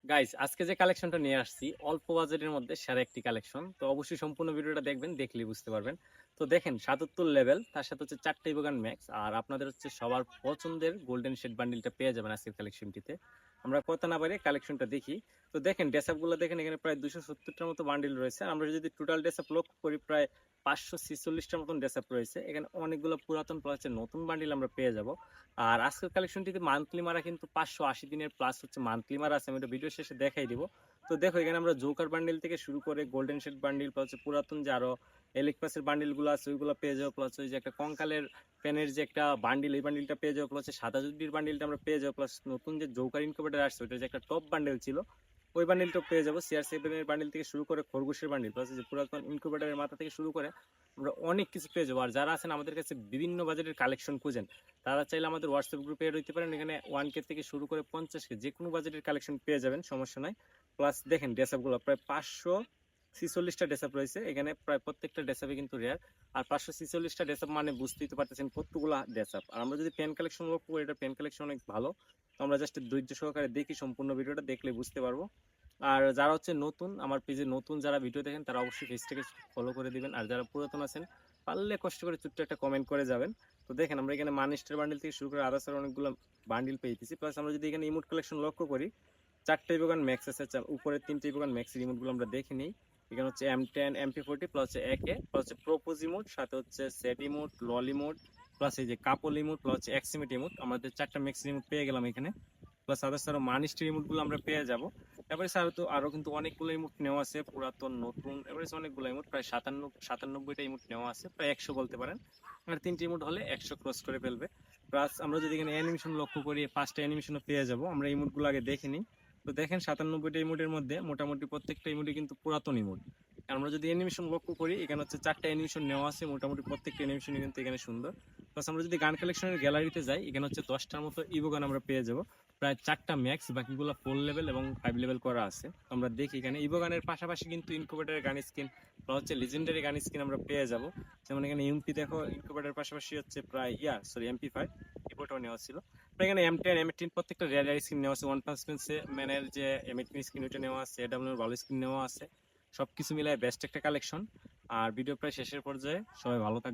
Guys আজকে যে কালেকশনটা নিয়ে আসছি অল্প বাজেটের মধ্যে সেরা একটি কালেকশন। তো অবশ্যই সম্পূর্ণ ভিডিওটা দেখবেন, দেখলেই বুঝতে পারবেন। তো দেখেন ৭৭ লেভেল, তার সাথে হচ্ছে 4টা ইভোগান ম্যাক্স, আর আপনাদের হচ্ছে সবার পছন্দের গোল্ডেন শেড বান্ডিলটা পেয়ে যাবেন আজকের কালেকশনটিতে। আমরা কথা না বাইরে কালেকশনটা দেখি। তো দেখেন ড্রেসআপ গুলো দেখেন, এখানে প্রায় 270টার মতো বান্ডিল রয়েছে। আর আমরা যদি টোটাল ড্রেসআপ লক্ষ্য করি, প্রায় 546টার মতন ড্রেসআপ রয়েছে। এখানে অনেকগুলো পুরাতন প্লাস নতুন বান্ডিল আমরা পেয়ে যাব। আর আজকের কালেকশনটিতে মান্থলি মারা কিন্তু 580 দিনের প্লাস হচ্ছে মান্থলি মারা আছে, আমি এটা ভিডিও শেষে দেখাই দিব। তো দেখো এখানে আমরা জোকার বান্ডিল থেকে শুরু করে গোল্ডেন শেড বান্ডিল প্লাস হচ্ছে পুরাতন যে আরো এলিক পাসের বান্ডিল গুলো আছে ওইগুলো পেয়ে যাবো, প্লাস ওই যে একটা কঙ্কালের প্যানের যে একটা বান্ডিল, এই বান্ডিলটা পেয়ে যাবো, প্লাস সাদা জুডির বান্ডিলটা আমরা পেয়ে যাবো, প্লাস নতুন যে জোকার ইনকিউবেটর আসছে ওইটা যে একটা টপ বান্ডিল ছিল ওই বান্ডিলটা পেয়ে যাবো। CR7 এর বান্ডিল থেকে শুরু করে খরগোশের বান্ডিল প্লাস যে পুরাতন ইনকিউবেটরের মাথা থেকে শুরু করে আমরা অনেক কিছু পেয়ে যাবো। আর যারা আছেন আমাদের কাছে বিভিন্ন বাজেটের কালেকশন খুঁজেন, তারা চাইলে আমাদের হোয়াটসঅ্যাপ গ্রুপে এড হইতে পারেন। এখানে 1K থেকে শুরু করে 50K যে কোনো বাজেটের কালেকশন পেয়ে যাবেন, সমস্যা নাই। প্লাস দেখেন ড্রেসআপগুলো প্রায় 546টা ড্রেসআপ রয়েছে এখানে, প্রায় প্রত্যেকটা ড্রেসআপে কিন্তু রেয়ার। আর 546টা ড্রেসআপ মানে বুঝতেই তো পারতেছেন কতগুলো ড্রেসআপ। আর আমরা যদি পেন কালেকশন লক্ষ্য করি, এটা পেন কালেকশন অনেক ভালো। তো আমরা জাস্ট ধৈর্য সহকারে দেখি, সম্পূর্ণ ভিডিওটা দেখলে বুঝতে পারবো। আর যারা হচ্ছে নতুন আমার পেজে নতুন যারা ভিডিও দেখেন, তারা অবশ্যই পেজটাকে ফলো করে দিবেন। আর যারা পুরাতন আছেন, পারলে কষ্ট করে ছোট্ট একটা কমেন্ট করে যাবেন। তো দেখেন আমরা এখানে মানিস্টার বান্ডিল থেকে শুরু করে আদার্স অনেকগুলো বান্ডিল পেয়েছি। প্লাস আমরা যদি এখানে ইমোট কালেকশন লক্ষ্য করি, 4টা ইভোগান ম্যাক্স আছে, উপরে 3টে ইভোগান ম্যাক্স ইমোটগুলো আমরা দেখে নিই। এখানে হচ্ছে M10 MP40 প্লাস হচ্ছে একে প্লাস হচ্ছে প্রোপোজ ইমোট, সাথে হচ্ছে সেট ইমোট, লল ইমোট, প্লাস এই যে কাপল ইমোট, প্লাস হচ্ছে এক্সিমেট ইমোট। আমাদের 4টা ম্যাক্স ইমোট পেয়ে গেলাম এখানে। প্লাস আদার্স আরো মানিস্টার ইমোট গুলো আমরা পেয়ে যাব। এবারে স্যার তো আরো কিন্তু অনেকগুলো ইমোট নেওয়া আছে, পুরাতন নতুন এবারে অনেকগুলো ইমোট, প্রায় 97টা ইমোট নেওয়া আছে, প্রায় 100 বলতে পারেন। আর 3টে ইমোট হলে 100 ক্রস করে ফেলবে। প্লাস আমরা যদি এখানে অ্যানিমেশন লক্ষ্য করি, 5টা অ্যানিমেশনও পেয়ে যাব। আমরা ইমোট গুলো আগে দেখে নিই। তো দেখেন 97টা ইমোটের মধ্যে মোটামুটি প্রত্যেকটা ইমোটই কিন্তু পুরাতন ইমোট। আমরা যদি অ্যানিমেশন লক্ষ্য করি, এখানে হচ্ছে 4টা অ্যানিমেশন নেওয়া আছে, মোটামুটি প্রত্যেকটা অ্যানিমেশনই কিন্তু এখানে সুন্দর। প্লাস আমরা যদি গান কালেকশনের গ্যালারিতে যাই, এখানে হচ্ছে 10টার মতো ইভো গান আমরা পেয়ে যাব, প্রায় 4টা ম্যাক্স, বাকিগুলো 4 লেভেল এবং 5 লেভেল করা আছে। আমরা দেখি এখানে ইভো গানের পাশাপাশি কিন্তু ইনকিউবেটরের গান স্কিন বা হচ্ছে লিজেন্ডারি গান স্কিন আমরা পেয়ে যাব। যেমন এখানে ইউএমপি দেখো, ইনকিউবেটরের পাশাপাশি হচ্ছে প্রায় MP5 ইভোটাও নেওয়া ছিল। এখানে M10 M18 প্রত্যেকটা রেয়ার স্কিন নেওয়া আছে। ওয়ান পাঞ্চ ম্যানের যে M18 স্কিন ওইটা নেওয়া আছে, AW এর ভালো স্কিন নেওয়া আছে। সবকিছু মিলায় বেস্ট একটা কালেকশন। আর ভিডিও প্রায় শেষের পর্যায়ে, সবাই ভালো থাকবে।